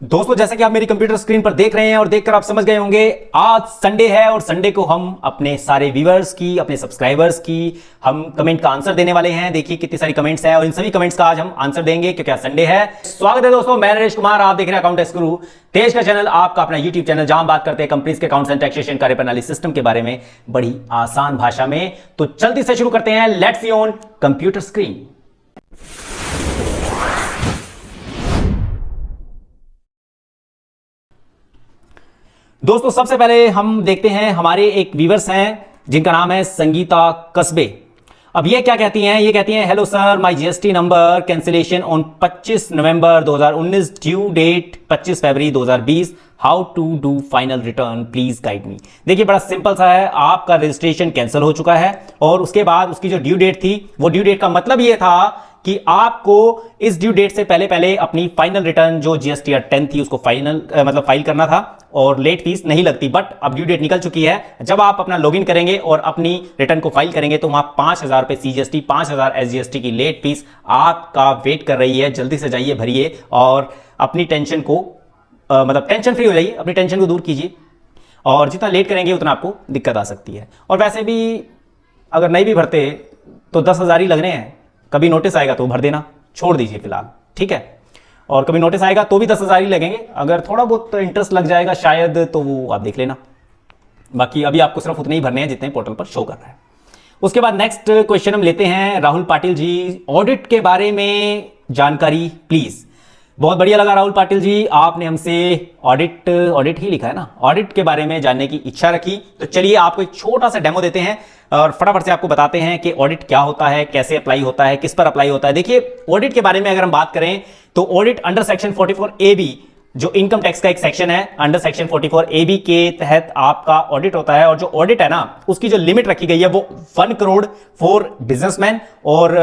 दोस्तों, जैसा कि आप मेरी कंप्यूटर स्क्रीन पर देख रहे हैं और देखकर आप समझ गए होंगे, आज संडे है और संडे को हम अपने सारे व्यूअर्स की, अपने सब्सक्राइबर्स की हम कमेंट का आंसर देने वाले हैं। देखिए कितनी सारी कमेंट्स हैं और इन सभी कमेंट्स का आज हम आंसर देंगे क्योंकि आज संडे है। स्वागत है दोस्तों, मैं नरेश कुमार, आप देख रहे हैं अकाउंटेंट गुरु तेज का चैनल, आपका अपना यूट्यूब चैनल, जहां बात करते हैं कंपनीज के अकाउंट्स एंड टैक्सेशन कार्यप्रणाली सिस्टम के बारे में बड़ी आसान भाषा में। तो जल्दी से शुरू करते हैं। Let's see on computer screen. दोस्तों, सबसे पहले हम देखते हैं, हमारे एक व्यूअर्स हैं जिनका नाम है संगीता कस्बे। अब ये क्या कहती हैं? ये कहती हैं, hello sir, my GST number cancellation on 25 November 2019, due date 25 February 2020, how to do final return, please guide me. देखिए बड़ा सिंपल सा है, आपका रजिस्ट्रेशन कैंसिल हो चुका है और उसके बाद उसकी जो ड्यू डेट थी, वो ड्यू डेट का मतलब ये था कि आपको इस ड्यू डेट से पहले पहले अपनी फाइनल रिटर्न जो जीएसटीआर 10 थी उसको फाइल करना था और लेट फीस नहीं लगती। बट अब ड्यू डेट निकल चुकी है। जब आप अपना लॉगिन करेंगे और अपनी रिटर्न को फाइल करेंगे तो वहां 5,000 रुपए सीजीएसटी, 5,000 एसजीएसटी की लेट फीस आपका वेट कर रही है। जल्दी से जाइए, भरिए और अपनी टेंशन को टेंशन फ्री हो जाइए, अपनी टेंशन को दूर कीजिए। और जितना लेट करेंगे उतना आपको दिक्कत आ सकती है। और वैसे भी अगर नहीं भी भरते तो 10,000 ही लगने हैं। कभी नोटिस आएगा तो भर देना, छोड़ दीजिए फिलहाल, ठीक है। और कभी नोटिस आएगा तो भी 10,000 ही लगेंगे। अगर थोड़ा बहुत इंटरेस्ट लग जाएगा शायद, तो वो आप देख लेना। बाकी अभी आपको सिर्फ उतने ही भरने हैं जितने पोर्टल पर शो कर रहा है। उसके बाद नेक्स्ट क्वेश्चन हम लेते हैं राहुल पाटिल जी, ऑडिट के बारे में जानकारी प्लीज। बहुत बढ़िया लगा राहुल पाटिल जी, आपने हमसे ऑडिट ही लिखा है ना, ऑडिट के बारे में जानने की इच्छा रखी। तो चलिए आपको एक छोटा सा डेमो देते हैं और फटाफट से आपको बताते हैं कि ऑडिट क्या होता है, कैसे अप्लाई होता है, किस पर अप्लाई होता है। देखिए ऑडिट के बारे में अगर हम बात करें तो ऑडिट अंडर सेक्शन 44AB जो इनकम टैक्स का एक सेक्शन है, अंडर सेक्शन 44AB के तहत आपका ऑडिट होता है। और जो ऑडिट है ना, उसकी जो लिमिट रखी गई है वो 1 करोड़ फॉर बिजनेसमैन और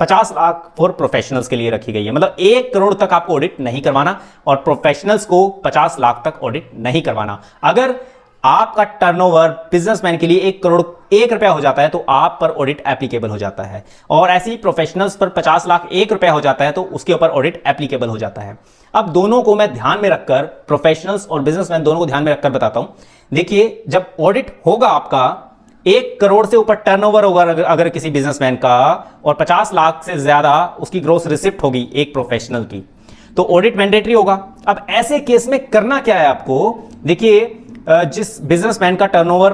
50 लाख फॉर प्रोफेशनल्स के लिए रखी गई है। मतलब 1 करोड़ तक आपको ऑडिट नहीं करवाना और प्रोफेशनल्स को 50 लाख तक ऑडिट नहीं करवाना। अगर आपका टर्नओवर बिजनेसमैन के लिए 1 करोड़ 1 रुपया हो जाता है तो आप पर ऑडिट एप्लीकेबल हो जाता है। और ऐसे ही प्रोफेशनल्स पर 50 लाख 1 रुपया हो जाता है तो उसके ऊपर ऑडिट एप्लीकेबल हो जाता है। अब दोनों को मैं ध्यान में रखकर, प्रोफेशनल्स और बिजनेसमैन दोनों को ध्यान में रखकर बताता हूं। देखिए जब ऑडिट होगा आपका 1 करोड़ से ऊपर टर्नओवर होगा अगर किसी बिजनेसमैन का, और 50 लाख से ज्यादा उसकी ग्रॉस रिसिप्ट होगी एक प्रोफेशनल की, तो ऑडिट मैंडेटरी होगा। अब ऐसे केस में करना क्या है आपको? देखिए जिस बिजनेसमैन का टर्नओवर,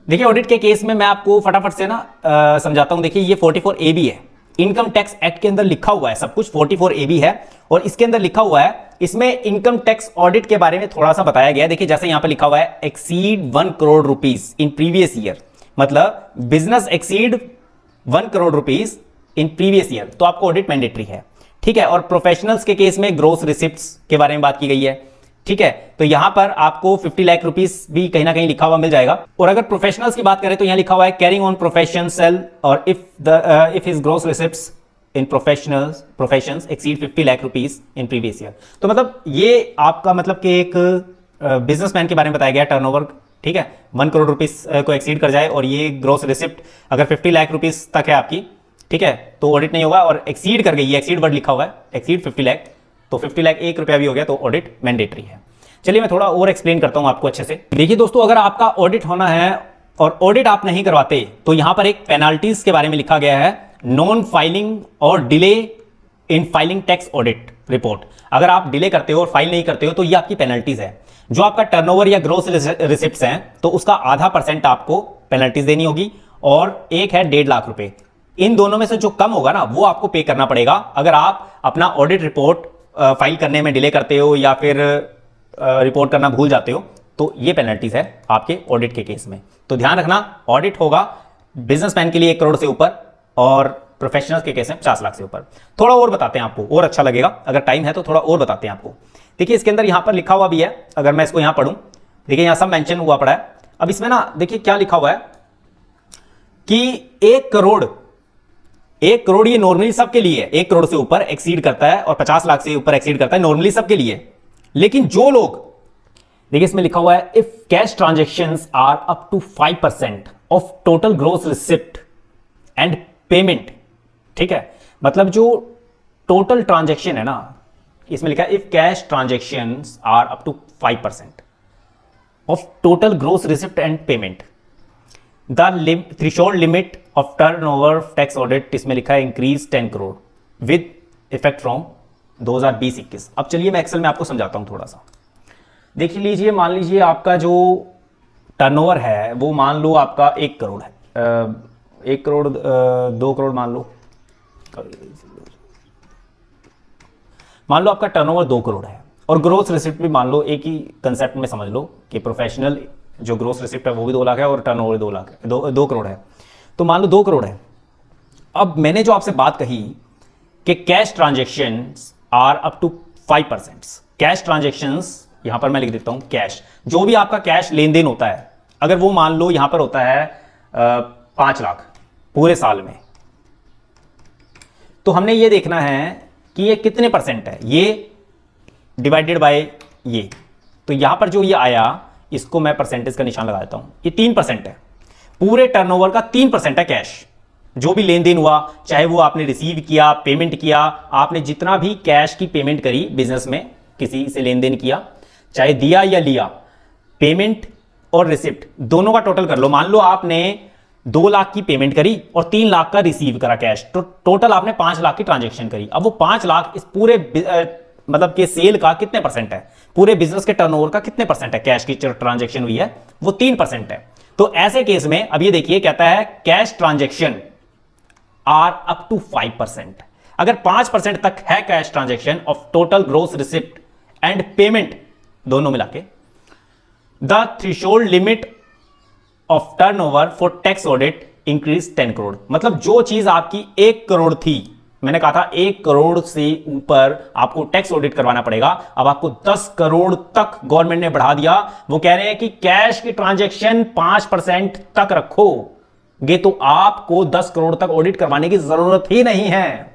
देखिए ऑडिट के केस में मैं आपको फटाफट से ना समझाता हूं। देखिए ये 44AB है, इनकम टैक्स एक्ट के अंदर लिखा हुआ है, सब कुछ 44AB है और इसके अंदर लिखा हुआ है, इसमें इनकम टैक्स ऑडिट के बारे में थोड़ा सा बताया गया है। देखिए जैसे यहां पर लिखा हुआ है, exceed 1 crore rupees in previous year, मतलब business exceed 1 crore rupees in previous year, तो आपको ऑडिट मैंडेटरी है, ठीक है। और प्रोफेशनल्स के केस में ग्रोस रिसिप्ट्स के बारे में बात की गई है, ठीक है। तो यहां पर आपको 50 लाख रुपीस भी कहीं ना कहीं लिखा हुआ मिल जाएगा। और अगर प्रोफेशनल्स की बात करें तो यहां लिखा हुआ है, कैरिंग ऑन प्रोफेशन सेल और if his gross receipts in professions exceed 50 lakh rupees in previous year. तो मतलब ये आपका मतलब कि एक बिजनेसमैन के बारे में बताया गया टर्नओवर, ठीक है, 1 करोड़ रुपीस को एक्सीड कर जाए और ये ग्रोस रिसिप्ट अगर 50 लाख रुपीस तक है आपकी, ठीक है, तो ऑडिट नहीं होगा। और एक्सीड कर गई है, एक्सीड वर्ड लिखा हुआ है, एक्सीड 50 लाख, तो 50 लाख 1 रुपया भी हो गया तो ऑडिट मैंडेटरी है। चलिए मैं थोड़ा और एक्सप्लेन करता हूं आपको अच्छे से। देखिए दोस्तों, अगर आपका ऑडिट होना है और ऑडिट आप नहीं करवाते तो यहां पर एक पेनाल्टीज के बारे में लिखा गया है, नॉन फाइलिंग और delay in filing tax audit report. अगर आप डिले करते हो और फाइल नहीं करते हो तो ये आपकी पेनल्टीज है। जो आपका टर्नओवर या ग्रोस रिसिप्ट्स हैं तो उसका आधा % आपको पेनल्टीज देनी होगी और एक है 1.5 लाख रुपए। इन दोनों में से जो कम होगा ना वो आपको पे करना पड़ेगा अगर आप अपना ऑडिट रिपोर्ट फाइल करने में डिले करते हो या फिर रिपोर्ट करना भूल जाते हो, तो ये पेनल्टीज है आपके ऑडिट के केस में। तो ध्यान रखना, ऑडिट होगा बिजनेसमैन के लिए 1 करोड़ से ऊपर और प्रोफेशनल्स के केस में 50 लाख से ऊपर। थोड़ा और बताते हैं आपको, और अच्छा लगेगा, अगर टाइम है तो थोड़ा और बताते हैं आपको। देखिए इसके अंदर यहां पर लिखा हुआ भी है, अगर मैं इसको यहां पढ़ूं, देखिए यहां सब मेंशन हुआ पड़ा है। अब इसमें ना देखिए क्या लिखा हुआ है कि 1 करोड़ ये नॉर्मली सबके लिए है, 1 करोड़ से ऊपर एक्सीड करता है और 50 लाख से ऊपर एक्सीड करता है, नॉर्मली सबके लिए। लेकिन जो लोग, देखिए इसमें लिखा हुआ है, if cash transactions are up to 5% of total gross receipt and payment, ठीक है, मतलब जो टोटल ट्रांजैक्शन है ना, इसमें लिखा है if cash transaction are up to 5% of total gross receipt and payment the threshold limit of turnover tax audit, इसमें लिखा है increase 10 crore with effect from 2020-21। अब चलिए मैं एक्सेल में आपको समझाता हूं थोड़ा सा। देख लीजिए, मान लीजिए आपका जो टर्नओवर है वो मान लो आपका 1 करोड़ है, 1 करोड़ 2 करोड़ मान लो आपका टर्नओवर 2 करोड़ है और ग्रोस रिसिप्ट भी मान लो एक ही कंसेप्ट में समझ लो कि प्रोफेशनल जो ग्रोस रिसिप्ट है वो भी 2 लाख है और टर्नओवर 2 लाख है, 2 करोड़ है। तो मान लो 2 करोड़ है। अब मैंने जो आपसे बात कही कि cash transactions are up to 5%, cash transactions यहां पर मैं लिख देता हूं कैश, जो भी आपका कैश लेन देन होता है, अगर वो मान लो यहां पर होता है 5 लाख पूरे साल में, तो हमने ये देखना है कि ये कितने परसेंट है, ये डिवाइडेड बाय ये। तो यहां पर जो ये आया इसको मैं परसेंटेज का निशान लगा देता हूं, ये 3% है। पूरे टर्नओवर का 3% है कैश, जो भी लेन देन हुआ, चाहे वो आपने रिसीव किया, पेमेंट किया, आपने जितना भी कैश की पेमेंट करी बिजनेस में, किसी से लेन देन किया, चाहे दिया या लिया, पेमेंट और रिसिप्ट दोनों का टोटल कर लो। मान लो आपने 2 लाख की पेमेंट करी और 3 लाख का रिसीव करा कैश, तो टोटल आपने 5 लाख की ट्रांजेक्शन करी। अब वो 5 लाख इस पूरे मतलब के सेल का कितने परसेंट है, पूरे बिजनेस के टर्नओवर का कितने परसेंट है, कैश की ट्रांजेक्शन हुई है वो 3% है। तो ऐसे केस में अब ये देखिए कहता है cash transaction are up to 5%। अगर 5% तक है cash transaction of total gross receipt and payment दोनों मिला के, the threshold limit of turnover for tax audit increase 10 crore. मतलब जो चीज आपकी 1 करोड़ थी, मैंने कहा था 1 करोड़ से ऊपर आपको टैक्स ऑडिट करवाना पड़ेगा, अब आपको 10 करोड़ तक गवर्नमेंट ने बढ़ा दिया। वो कह रहे हैं कि कैश की ट्रांजेक्शन 5% तक रखोगे तो आपको 10 करोड़ तक ऑडिट करवाने की जरूरत ही नहीं है।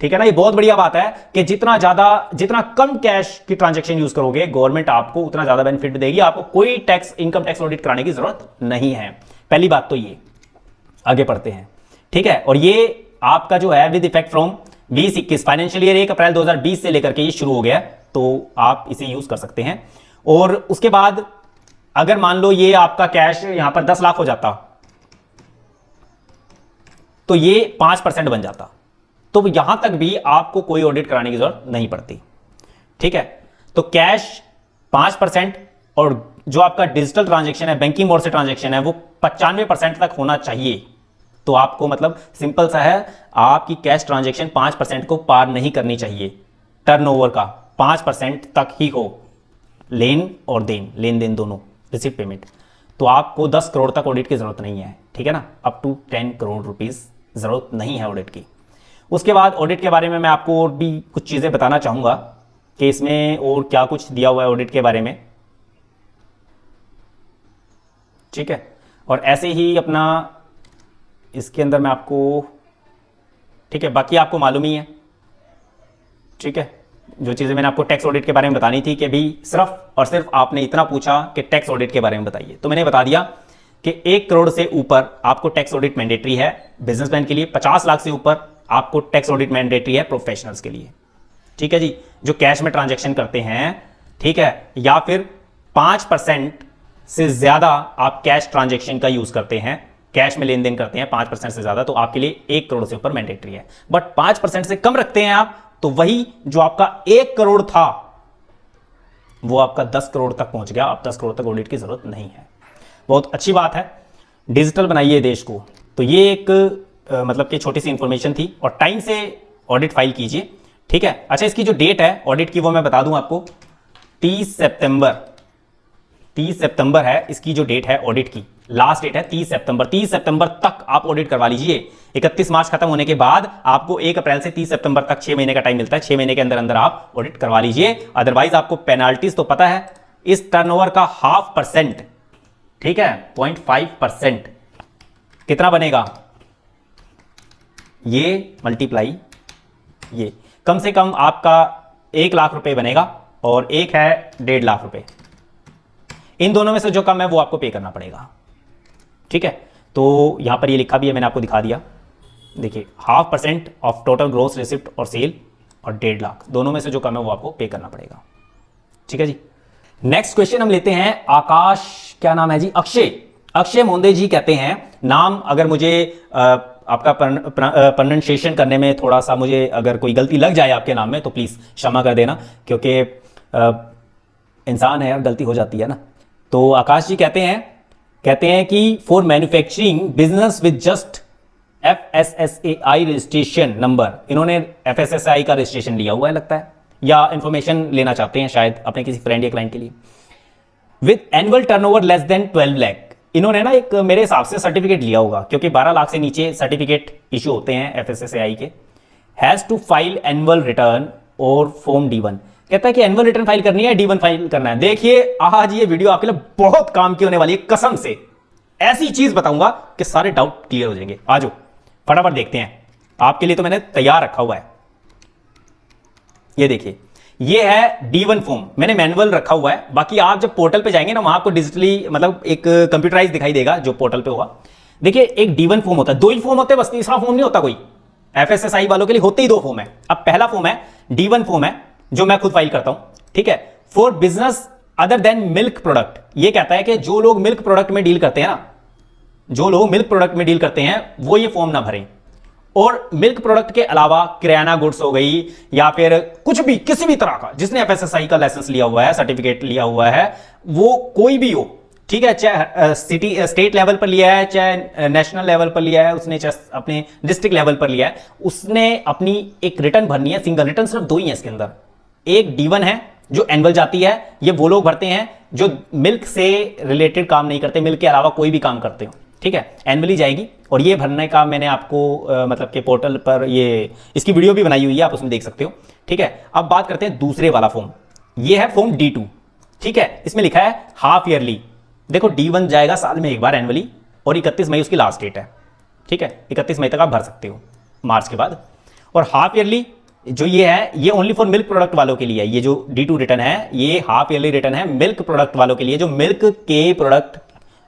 ठीक है ना, ये बहुत बढ़िया बात है कि जितना कम कैश की ट्रांजेक्शन यूज करोगे गवर्नमेंट आपको उतना ज्यादा बेनिफिट देगी, आपको कोई इनकम टैक्स ऑडिट कराने की जरूरत नहीं है। पहली बात तो ये, आगे पढ़ते हैं। ठीक है, और ये आपका जो है with effect from 20-21 financial year 1 अप्रैल 2020 से लेकर के ये शुरू हो गया, तो आप इसे यूज कर सकते हैं। और उसके बाद अगर मान लो ये आपका कैश यहां पर 10 लाख हो जाता तो ये 5% बन जाता, तो यहां तक भी आपको कोई ऑडिट कराने की जरूरत नहीं पड़ती। ठीक है, तो कैश 5% और जो आपका डिजिटल ट्रांजेक्शन है, बैंकिंग मोड से ट्रांजेक्शन है, वो 95% तक होना चाहिए। तो आपको मतलब सिंपल सा है, आपकी कैश ट्रांजेक्शन 5% को पार नहीं करनी चाहिए, टर्नओवर का 5% तक ही हो, लेन और लेन देन दोनों, रिसिप्ट पेमेंट, तो आपको 10 करोड़ तक ऑडिट की जरूरत नहीं है। ठीक है ना, अप टू 10 करोड़ रुपीस जरूरत नहीं है ऑडिट की। उसके बाद ऑडिट के बारे में मैं आपको और भी कुछ चीजें बताना चाहूंगा कि इसमें और क्या कुछ दिया हुआ है ऑडिट के बारे में। ठीक है, और ऐसे ही अपना इसके अंदर मैं आपको, ठीक है, बाकी आपको मालूम ही है। ठीक है, जो चीजें मैंने आपको टैक्स ऑडिट के बारे में बतानी थी कि भी सिर्फ और सिर्फ आपने इतना पूछा कि टैक्स ऑडिट के बारे में बताइए, तो मैंने बता दिया कि 1 करोड़ से ऊपर आपको टैक्स ऑडिट मैंडेटरी है बिजनेसमैन के लिए, 50 लाख से ऊपर आपको टैक्स ऑडिट मैंडेटरी है प्रोफेशनल्स के लिए। ठीक है जी, जो कैश में ट्रांजेक्शन करते हैं, ठीक है, या फिर 5% से ज्यादा आप कैश ट्रांजेक्शन का यूज करते हैं, कैश में लेन देन करते हैं 5% से ज्यादा, तो आपके लिए 1 करोड़ से ऊपर मैंडेटरी है। बट 5% से कम रखते हैं आप, तो वही जो आपका 1 करोड़ था वो आपका 10 करोड़ तक पहुंच गया, अब 10 करोड़ तक ऑडिट की जरूरत नहीं है। बहुत अच्छी बात है, डिजिटल बनाइए देश को। तो ये एक मतलब कि छोटी सी इंफॉर्मेशन थी, और टाइम से ऑडिट फाइल कीजिए। ठीक है, अच्छा, इसकी जो डेट है ऑडिट की वो मैं बता दूं आपको, 30 सितंबर है इसकी जो डेट है ऑडिट की, लास्ट डेट है 30 सितंबर। 30 सितंबर तक आप ऑडिट करवा लीजिए। 31 मार्च खत्म होने के बाद आपको 1 अप्रैल से 30 सितंबर तक 6 महीने का टाइम मिलता है। 6 महीने के अंदर अंदर आप ऑडिट करवा लीजिए, अदरवाइज आपको पेनाल्टीज तो पता है, इस टर्नओवर का 0.5%, ठीक है, 0.5% कितना बनेगा, ये मल्टीप्लाई, ये कम से कम आपका 1 लाख रुपए बनेगा और एक है 1.5 लाख रुपए। इन दोनों में से जो कम है वो आपको पे करना पड़ेगा। ठीक है, तो यहां पर ये लिखा भी है, मैंने आपको दिखा दिया। देखिए 0.5% ऑफ टोटल ग्रोस रिसिप्ट और सेल और 1.5 लाख, दोनों में से जो कम है वो आपको पे करना पड़ेगा। ठीक है जी। नेक्स्ट क्वेश्चन हम लेते हैं आकाश, क्या नाम है जी, अक्षय मोंदे जी कहते हैं, नाम अगर मुझे आपका प्रोनाउंसिएशन करने में थोड़ा सा मुझे अगर कोई गलती लग जाए आपके नाम में तो प्लीज क्षमा कर देना, क्योंकि इंसान है और गलती हो जाती है ना। तो आकाश जी कहते हैं कि for manufacturing business with just FSSAI registration number, इन्होंने FSSAI का रजिस्ट्रेशन लिया हुआ है लगता है, या इंफॉर्मेशन लेना चाहते हैं शायद अपने किसी फ्रेंड या क्लाइंट के लिए। With annual turnover less than 12 lakh, इन्होंने ना एक मेरे हिसाब से सर्टिफिकेट लिया होगा, क्योंकि 12 लाख से नीचे सर्टिफिकेट इशू होते हैं FSSAI के। Has to file annual return और फॉर्म D1, कहता है कि एनुअल रिटर्न फाइल करनी है, D1 फाइल करना है। देखिए आज ये वीडियो आपके लिए बहुत काम की होने वाली है, कसम से ऐसी चीज बताऊंगा कि सारे डाउट क्लियर हो जाएंगे। आ जाओ फटाफट देखते हैं, आपके लिए तो मैंने तैयार रखा हुआ है। ये देखिए, ये है D1 फॉर्म, मैंने मैनुअल रखा हुआ है, बाकी आप जब पोर्टल पे जाएंगे ना वहां आपको डिजिटली मतलब एक कंप्यूटराइज दिखाई देगा जो पोर्टल पे होगा। देखिए एक D1 फॉर्म होता है, 2 ही फॉर्म होते हैं बस, तीसरा फॉर्म नहीं होता कोई। FSSAI वालों के लिए होते ही 2 फॉर्म है। अब पहला फॉर्म है D1 फॉर्म है जो मैं खुद फाइल करता हूं, ठीक है, for business other than milk product. ये कहता है कि जो लोग मिल्क प्रोडक्ट में डील करते हैं ना, जो लोग मिल्क प्रोडक्ट में डील करते हैं वो ये फॉर्म ना भरें, और मिल्क प्रोडक्ट के अलावा किराना गुड्स हो गई या फिर कुछ भी किसी भी तरह का जिसने FSSAI का लाइसेंस लिया हुआ है, सर्टिफिकेट लिया हुआ है, वो कोई भी हो, ठीक है, चाहे सिटी स्टेट लेवल पर लिया है, चाहे नेशनल लेवल पर लिया है उसने, चाहे अपने डिस्ट्रिक्ट लेवल पर लिया है, उसने अपनी एक रिटर्न भरनी है। सिंगल रिटर्न सिर्फ 2 ही है इसके अंदर, एक D1 है जो एनुअल जाती है, ये वो लोग भरते हैं जो मिल्क से रिलेटेड काम नहीं करते, मिल्क के अलावा कोई भी काम करते हो, ठीक है, एनुअली जाएगी। और ये भरने का मैंने आपको मतलब कि पोर्टल पर ये इसकी वीडियो भी बनाई हुई है, आप उसमें देख सकते हो, ठीक है। अब बात करते हैं दूसरे वाला फॉर्म, ये है फॉर्म D2, ठीक है, इसमें लिखा है हाफ ईयरली। देखो D1 जाएगा साल में एक बार एनुअली, और 31 मई उसकी लास्ट डेट है, ठीक है, 31 मई तक आप भर सकते हो मार्च के बाद। और हाफ ईयरली जो ये है, ये ओनली फॉर मिल्क प्रोडक्ट वालों के लिए है। ये जो D2 रिटर्न है ये हाफ ईयरली रिटर्न है मिल्क प्रोडक्ट वालों के लिए, जो मिल्क के प्रोडक्ट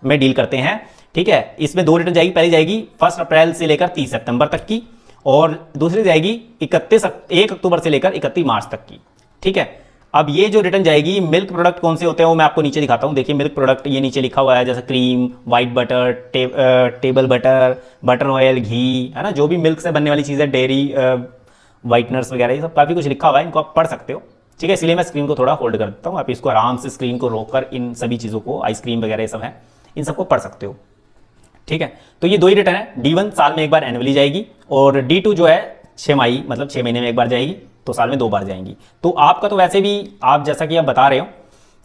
में डील करते हैं, ठीक है। इसमें 2 रिटर्न जाएगी, पहली जाएगी 1 अप्रैल से लेकर 30 सितंबर तक की, और दूसरी जाएगी 1 अक्टूबर से लेकर 31 मार्च तक की, ठीक है। अब ये जो रिटर्न जाएगी, मिल्क प्रोडक्ट कौन से होते हैं वो मैं आपको नीचे दिखाता हूं। देखिए मिल्क प्रोडक्ट ये नीचे लिखा हुआ है, जैसे cream, white butter, table butter, butter oil, घी, है ना, जो भी मिल्क से बनने वाली चीज़ें, डेयरी व्हाइटनर्स वगैरह, ये सब काफ़ी कुछ लिखा हुआ है, इनको आप पढ़ सकते हो, ठीक है। इसलिए मैं स्क्रीन को थोड़ा होल्ड कर देता हूँ, आप इसको आराम से स्क्रीन को रोककर इन सभी चीज़ों को, आइसक्रीम वगैरह ये सब है, इन सबको पढ़ सकते हो, ठीक है। तो ये 2 ही रिटर्न है, D1 साल में एक बार एनुअली जाएगी, और D2 जो है 6 माही मतलब 6 महीने में एक बार जाएगी, तो साल में 2 बार जाएंगी। तो आपका तो वैसे भी आप जैसा कि आप बता रहे हो,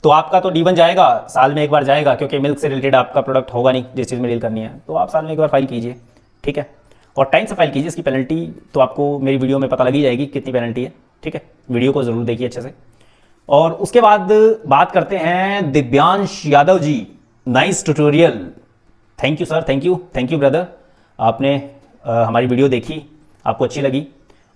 तो आपका तो D1 जाएगा, साल में एक बार जाएगा, क्योंकि मिल्क से रिलेटेड आपका प्रोडक्ट होगा नहीं जिस चीज़ में डील करनी है, तो आप साल में एक बार फाइल कीजिए, ठीक है, और टाइम से फाइल कीजिए। इसकी पेनल्टी तो आपको मेरी वीडियो में पता लगी जाएगी कितनी पेनल्टी है, ठीक है, वीडियो को जरूर देखिए अच्छे से। और उसके बाद बात करते हैं Divyansh Yadav ji, nice tutorial, thank you sir, thank you brother, आपने हमारी वीडियो देखी, आपको अच्छी लगी,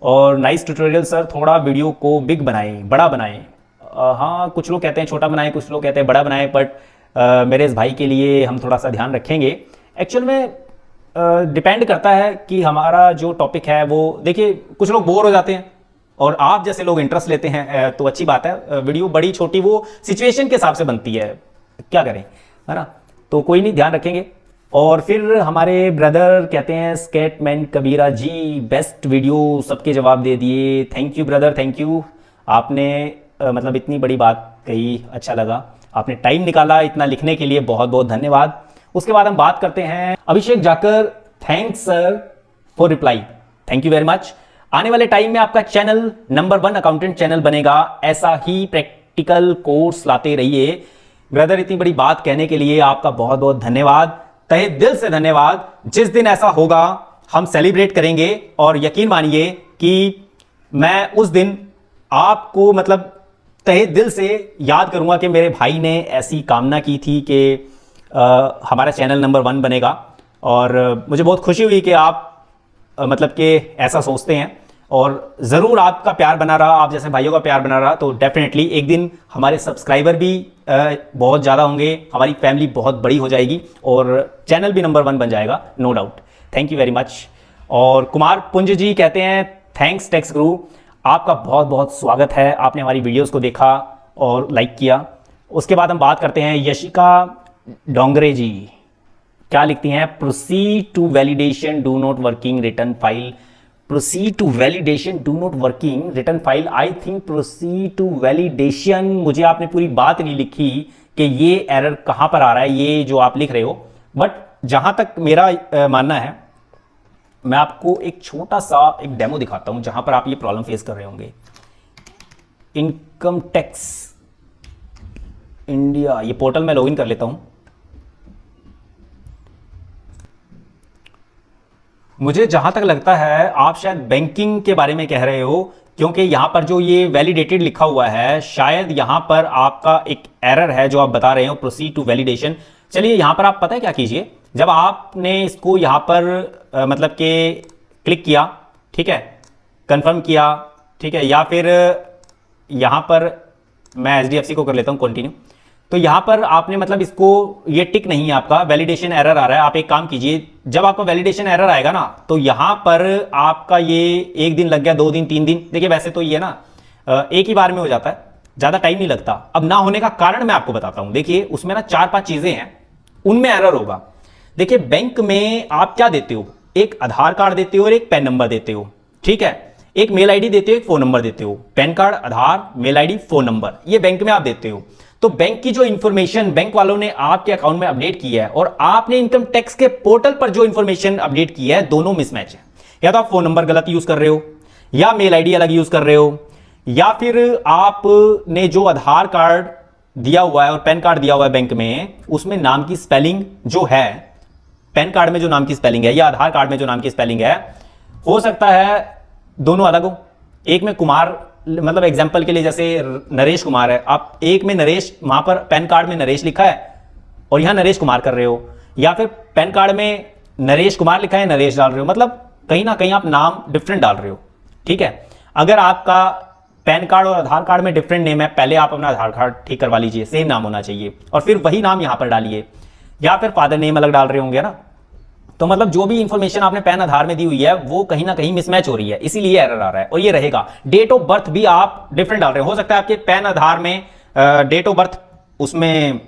और नाइस ट्यूटोरियल सर, थोड़ा वीडियो को बिग बनाएं, बड़ा बनाएं। हाँ, कुछ लोग कहते हैं छोटा बनाएं, कुछ लोग कहते हैं बड़ा बनाएं, बट मेरे इस भाई के लिए हम थोड़ा सा ध्यान रखेंगे। एक्चुअल में डिपेंड करता है कि हमारा जो टॉपिक है वो, देखिए कुछ लोग बोर हो जाते हैं और आप जैसे लोग इंटरेस्ट लेते हैं तो अच्छी बात है, वीडियो बड़ी छोटी वो सिचुएशन के हिसाब से बनती है, क्या करें, है ना। तो कोई नहीं, ध्यान रखेंगे। और फिर हमारे ब्रदर कहते हैं स्केटमैन कबीरा जी, बेस्ट वीडियो, सबके जवाब दे दिए, thank you brother, thank you, आपने मतलब इतनी बड़ी बात कही, अच्छा लगा, आपने टाइम निकाला इतना लिखने के लिए, बहुत बहुत धन्यवाद। उसके बाद हम बात करते हैं अभिषेक जाकर, thanks sir for reply, thank you very much. आने वाले टाइम में आपका चैनल नंबर 1 अकाउंटेंट चैनल बनेगा, ऐसा ही प्रैक्टिकल कोर्स लाते रहिए। ब्रदर इतनी बड़ी बात कहने के लिए आपका बहुत बहुत धन्यवाद, तहे दिल से धन्यवाद। जिस दिन ऐसा होगा हम सेलिब्रेट करेंगे, और यकीन मानिए कि मैं उस दिन आपको मतलब तहे दिल से याद करूंगा कि मेरे भाई ने ऐसी कामना की थी कि हमारा चैनल नंबर 1 बनेगा, और मुझे बहुत खुशी हुई कि आप मतलब कि ऐसा सोचते हैं, और ज़रूर आपका प्यार बना रहा, आप जैसे भाइयों का प्यार बना रहा, तो डेफिनेटली एक दिन हमारे सब्सक्राइबर भी बहुत ज़्यादा होंगे, हमारी फैमिली बहुत बड़ी हो जाएगी, और चैनल भी नंबर 1 बन जाएगा, no doubt. Thank you very much. और कुमार पुंज जी कहते हैं थैंक्स टेक्स गुरु, आपका बहुत बहुत स्वागत है। आपने हमारी वीडियोस को देखा और लाइक किया। उसके बाद हम बात करते हैं यशिका डोंगरे जी क्या लिखती हैं। Proceed to validation do not working return file. Proceed to validation do not working return file. I think proceed to validation, मुझे आपने पूरी बात नहीं लिखी कि ये एरर कहां पर आ रहा है, ये जो आप लिख रहे हो। बट जहां तक मेरा मानना है, मैं आपको एक छोटा सा एक डेमो दिखाता हूं जहां पर आप ये प्रॉब्लम फेस कर रहे होंगे। इनकम टैक्स इंडिया, ये पोर्टल में लॉगिन कर लेता हूं। मुझे जहां तक लगता है आप शायद बैंकिंग के बारे में कह रहे हो, क्योंकि यहां पर जो ये वैलिडेटेड लिखा हुआ है, शायद यहां पर आपका एक एरर है जो आप बता रहे हो, प्रोसीड टू वैलिडेशन। चलिए यहां पर आप पता है क्या कीजिए, जब आपने इसको यहां पर मतलब के क्लिक किया, ठीक है, कंफर्म किया, ठीक है, या फिर यहां पर मैं HDFC को कर लेता हूं कंटिन्यू। तो यहां पर आपने मतलब इसको, ये टिक नहीं है आपका, वैलिडेशन एरर आ रहा है। आप एक काम कीजिए, जब आपका वैलिडेशन एरर आएगा ना, तो यहां पर आपका ये 1 दिन लग गया, 2 दिन, 3 दिन, देखिए वैसे तो ये ना एक ही बार में हो जाता है, ज्यादा टाइम नहीं लगता। अब ना होने का कारण मैं आपको बताता हूं। देखिए उसमें ना 4-5 चीजें हैं, उनमें एरर होगा। देखिए बैंक में आप क्या देते हो, एक आधार कार्ड देते हो और एक पैन नंबर देते हो, ठीक है, एक मेल आईडी देते हो, एक फोन नंबर देते हो। पैन कार्ड, आधार, मेल आईडी, फोन नंबर, ये बैंक में आप देते हो। तो बैंक की जो इंफॉर्मेशन बैंक वालों ने आपके अकाउंट में अपडेट की है और आपने इनकम टैक्स के पोर्टल पर जो इंफॉर्मेशन अपडेट की है, दोनों मिसमैच है। या तो आप फोन नंबर गलत यूज कर रहे हो, या मेल आईडी अलग यूज कर रहे हो, या फिर आपने जो आधार कार्ड दिया हुआ है और पैन कार्ड दिया हुआ है बैंक में, उसमें नाम की स्पेलिंग जो है, पैन कार्ड में जो नाम की स्पेलिंग है या आधार कार्ड में जो नाम की स्पेलिंग है, हो सकता है दोनों अलग हो। एक में कुमार, मतलब एग्जांपल के लिए जैसे नरेश कुमार है, आप एक में नरेश, वहां पर पैन कार्ड में नरेश लिखा है और यहां नरेश कुमार कर रहे हो, या फिर पैन कार्ड में नरेश कुमार लिखा है, नरेश डाल रहे हो, मतलब कहीं ना कहीं आप नाम डिफरेंट डाल रहे हो, ठीक है। अगर आपका पैन कार्ड और आधार कार्ड में डिफरेंट नेम है, पहले आप अपना आधार कार्ड ठीक करवा लीजिए, सेम नाम होना चाहिए, और फिर वही नाम यहां पर डालिए। या फिर फादर नेम अलग डाल रहे होंगे ना, तो मतलब जो भी इंफॉर्मेशन आपने पैन आधार में दी हुई है वो कहीं ना कहीं मिसमैच हो रही है, इसीलिए एरर आ रहा है। और ये रहेगा, डेट ऑफ बर्थ भी आप डिफरेंट डाल रहे हो सकता है आपके पैन आधार में डेट ऑफ बर्थ, उसमें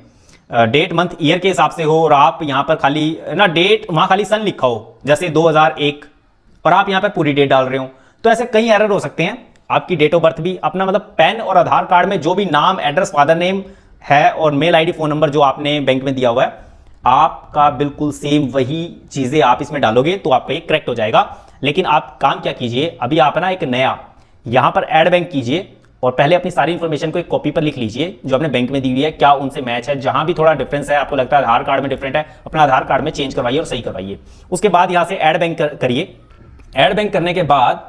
डेट मंथ ईयर के हिसाब से हो, और आप यहां पर खाली ना डेट, वहां खाली सन लिखा हो, जैसे 2001, और आप यहां पर पूरी डेट डाल रहे हो। तो ऐसे कई एरर हो सकते हैं। आपकी डेट ऑफ बर्थ भी अपना, मतलब पैन और आधार कार्ड में जो भी नाम, एड्रेस, फादर नेम है और मेल आईडी, फोन नंबर जो आपने बैंक में दिया हुआ है, आपका बिल्कुल सेम वही चीजें आप इसमें डालोगे तो आपका ये करेक्ट हो जाएगा। लेकिन आप काम क्या कीजिए, अभी आप ना एक नया यहां पर ऐड बैंक कीजिए और पहले अपनी सारी इंफॉर्मेशन को एक कॉपी पर लिख लीजिए जो आपने बैंक में दी हुई है, क्या उनसे मैच है। जहां भी थोड़ा डिफरेंस है, आपको लगता है आधार कार्ड में डिफरेंट है, अपना आधार कार्ड में चेंज करवाइए और सही करवाइए। उसके बाद यहां से ऐड बैंक करिए। ऐड बैंक करने के बाद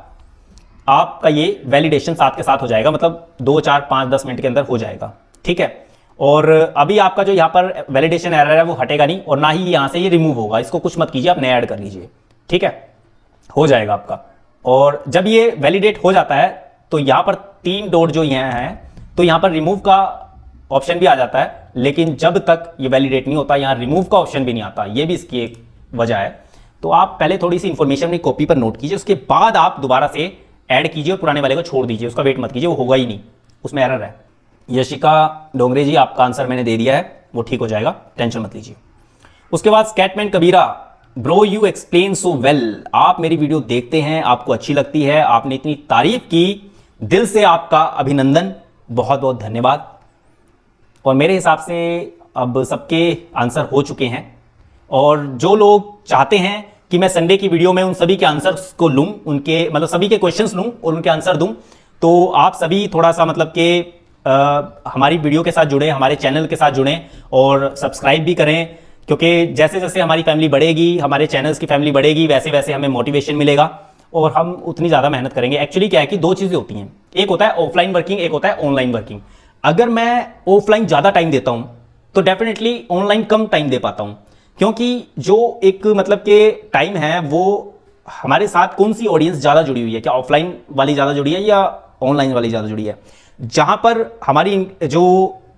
आपका ये वैलिडेशन साथ के साथ हो जाएगा, मतलब 2, 4, 5, 10 मिनट के अंदर हो जाएगा, ठीक है। और अभी आपका जो यहां पर वैलिडेशन एरर है वो हटेगा नहीं, और ना ही यहां से ये रिमूव होगा। इसको कुछ मत कीजिए, आप नया ऐड कर लीजिए, ठीक है, हो जाएगा आपका। और जब ये वैलिडेट हो जाता है तो यहां पर 3 डॉट जो यहां है, तो यहां पर रिमूव का ऑप्शन भी आ जाता है। लेकिन जब तक ये वैलिडेट नहीं होता, यहां रिमूव का ऑप्शन भी नहीं आता, ये भी इसकी एक वजह है। तो आप पहले थोड़ी सी इंफॉर्मेशन अपनी कॉपी पर नोट कीजिए, उसके बाद आप दोबारा से ऐड कीजिए और पुराने वाले को छोड़ दीजिए, उसका वेट मत कीजिए, वो होगा ही नहीं, उसमें एरर है। यशिका डोंगरे जी, आपका आंसर मैंने दे दिया है, वो ठीक हो जाएगा, टेंशन मत लीजिए। उसके बाद Scatman Kabira, bro you explain so well. आप मेरी वीडियो देखते हैं, आपको अच्छी लगती है, आपने इतनी तारीफ की, दिल से आपका अभिनंदन, बहुत बहुत धन्यवाद। और मेरे हिसाब से अब सबके आंसर हो चुके हैं, और जो लोग चाहते हैं कि मैं संडे की वीडियो में उन सभी के आंसर्स को लूं, उनके मतलब सभी के क्वेश्चंस लूं और उनके आंसर दूं, तो आप सभी थोड़ा सा मतलब कि हमारी वीडियो के साथ जुड़े, हमारे चैनल के साथ जुड़ें और सब्सक्राइब भी करें, क्योंकि जैसे जैसे हमारी फैमिली बढ़ेगी, हमारे चैनल्स की फैमिली बढ़ेगी, वैसे वैसे हमें मोटिवेशन मिलेगा और हम उतनी ज़्यादा मेहनत करेंगे। एक्चुअली क्या है कि 2 चीज़ें होती हैं, एक होता है ऑफलाइन वर्किंग, एक होता है ऑनलाइन वर्किंग। अगर मैं ऑफलाइन ज़्यादा टाइम देता हूँ तो डेफिनेटली ऑनलाइन कम टाइम दे पाता हूँ, क्योंकि जो एक मतलब के टाइम है वो हमारे साथ कौन सी ऑडियंस ज़्यादा जुड़ी हुई है, क्या ऑफलाइन वाली ज़्यादा जुड़ी है या ऑनलाइन वाली ज़्यादा जुड़ी है। जहां पर हमारी जो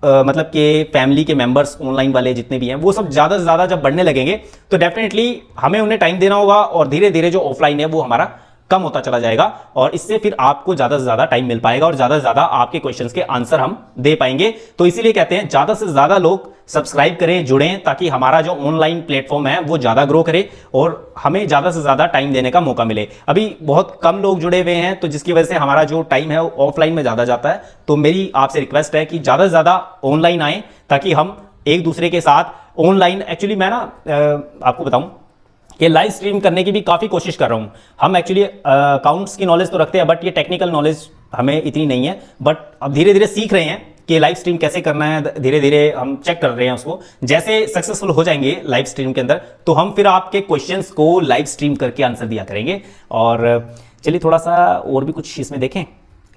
मतलब के फैमिली के मेंबर्स ऑनलाइन वाले जितने भी हैं, वो सब ज़्यादा से ज़्यादा जब बढ़ने लगेंगे तो डेफिनेटली हमें उन्हें टाइम देना होगा, और धीरे धीरे जो ऑफलाइन है वो हमारा कम होता चला जाएगा और इससे फिर आपको ज्यादा से ज्यादा टाइम मिल पाएगा और ज्यादा से ज्यादा आपके क्वेश्चंस के आंसर हम दे पाएंगे। तो इसीलिए कहते हैं ज्यादा से ज्यादा लोग सब्सक्राइब करें, जुड़ें, ताकि हमारा जो ऑनलाइन प्लेटफॉर्म है वो ज्यादा ग्रो करे और हमें ज्यादा से ज्यादा टाइम देने का मौका मिले। अभी बहुत कम लोग जुड़े हुए हैं, तो जिसकी वजह से हमारा जो टाइम है वो ऑफलाइन में ज्यादा जाता है। तो मेरी आपसे रिक्वेस्ट है कि ज्यादा से ज्यादा ऑनलाइन आए, ताकि हम एक दूसरे के साथ ऑनलाइन, एक्चुअली मैं ना आपको बताऊं कि लाइव स्ट्रीम करने की भी काफ़ी कोशिश कर रहा हूं। हम एक्चुअली अकाउंट्स की नॉलेज तो रखते हैं, बट ये टेक्निकल नॉलेज हमें इतनी नहीं है। बट अब धीरे धीरे सीख रहे हैं कि लाइव स्ट्रीम कैसे करना है, धीरे धीरे हम चेक कर रहे हैं उसको। जैसे सक्सेसफुल हो जाएंगे लाइव स्ट्रीम के अंदर, तो हम फिर आपके क्वेश्चंस को लाइव स्ट्रीम करके आंसर दिया करेंगे। और चलिए थोड़ा सा और भी कुछ इसमें देखें,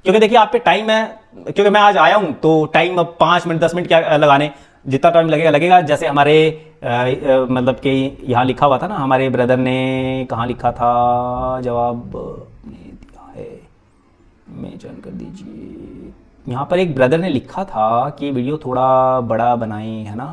क्योंकि देखिए आप पे टाइम है, क्योंकि मैं आज आया हूं तो टाइम अब 5 मिनट 10 मिनट क्या लगाने, जितना टाइम लगेगा लगेगा। जैसे हमारे मतलब कि यहाँ लिखा हुआ था ना, हमारे ब्रदर ने कहाँ लिखा था, जवाब ने दिया है, मेंशन कर दीजिए। यहाँ पर एक ब्रदर ने लिखा था कि वीडियो थोड़ा बड़ा बनाएं, है ना,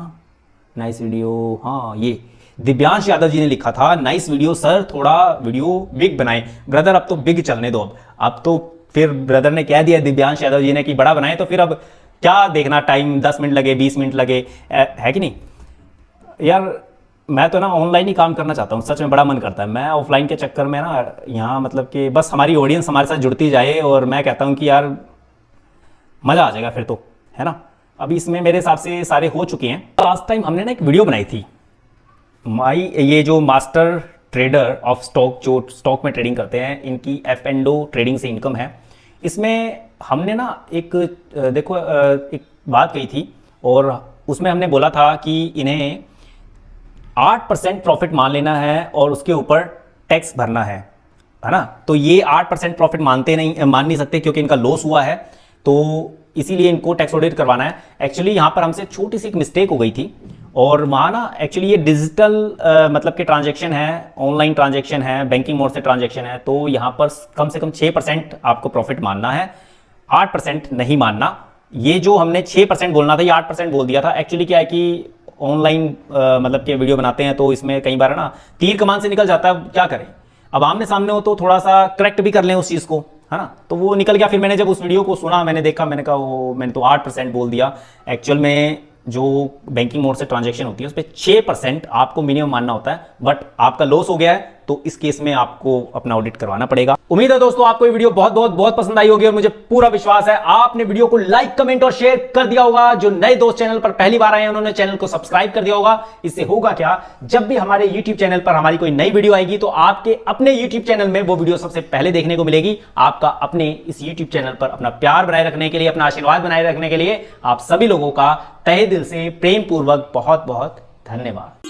नाइस वीडियो। हाँ, ये दिव्यांश यादव जी ने लिखा था, नाइस वीडियो सर, थोड़ा वीडियो बिग बनाएं। ब्रदर अब तो बिग चलने दो, अब तो फिर ब्रदर ने कह दिया दिव्यांश यादव जी ने कि बड़ा बनाए, तो फिर अब क्या देखना, टाइम 10 मिनट लगे 20 मिनट लगे, है कि नहीं यार। मैं तो ना ऑनलाइन ही काम करना चाहता हूँ, सच में बड़ा मन करता है। मैं ऑफलाइन के चक्कर में ना यहाँ मतलब कि बस हमारी ऑडियंस हमारे साथ जुड़ती जाए, और मैं कहता हूँ कि यार मज़ा आ जाएगा फिर तो, है ना। अभी इसमें मेरे हिसाब से सारे हो चुके हैं। लास्ट टाइम हमने ना एक वीडियो बनाई थी, ये जो मास्टर ट्रेडर ऑफ स्टॉक, जो स्टॉक में ट्रेडिंग करते हैं, इनकी F&O ट्रेडिंग से इनकम है। इसमें हमने ना एक देखो एक बात कही थी, और उसमें हमने बोला था कि इन्हें 8% प्रॉफिट मान लेना है और उसके ऊपर टैक्स भरना है ना। तो ये 8% प्रॉफिट मान नहीं सकते, क्योंकि इनका लॉस हुआ है, तो इसीलिए इनको टैक्स ऑडिट करवाना है। एक्चुअली यहाँ पर हमसे छोटी सी एक मिस्टेक हो गई थी, और वहाँ ना एक्चुअली ये डिजिटल मतलब कि ट्रांजैक्शन है, ऑनलाइन ट्रांजैक्शन है, बैंकिंग मोड से ट्रांजैक्शन है, तो यहाँ पर कम से कम 6% आपको प्रॉफिट मानना है, 8% नहीं मानना। ये जो हमने 6% बोलना था, ये 8% बोल दिया था। एक्चुअली क्या है कि ऑनलाइन मतलब कि वीडियो बनाते हैं, तो इसमें कई बार ना तीर कमान से निकल जाता है, क्या करें। अब आमने सामने हो तो थोड़ा सा करेक्ट भी कर लें उस चीज़ को, है ना। तो वो निकल गया। फिर मैंने जब उस वीडियो को सुना, मैंने देखा, मैंने कहा वो मैंने तो 8% बोल दिया। एक्चुअल में जो बैंकिंग मोड से ट्रांजैक्शन होती है उस पर 6% आपको मिनिमम मानना होता है, बट आपका लॉस हो गया है, तो इस केस में आपको अपना ऑडिट करवाना पड़ेगा। उम्मीद है दोस्तों आपको ये वीडियो बहुत पसंद आई होगी, और मुझे पूरा विश्वास है आपने वीडियो को लाइक, कमेंट और शेयर कर दिया होगा। जो नए दोस्त चैनल पर पहली बार आए हैं, उन्होंने चैनल को सब्सक्राइब कर दिया होगा। इससे होगा क्या, जब भी हमारे YouTube चैनल पर हमारी कोई नई वीडियो आएगी, तो आपके अपने YouTube चैनल में वो वीडियो सबसे पहले देखने को मिलेगी। आपका अपने इस YouTube चैनल पर अपना प्यार बनाए रखने के लिए, अपना आशीर्वाद बनाए रखने के लिए आप सभी लोगों का तहे दिल से प्रेम पूर्वक बहुत बहुत धन्यवाद।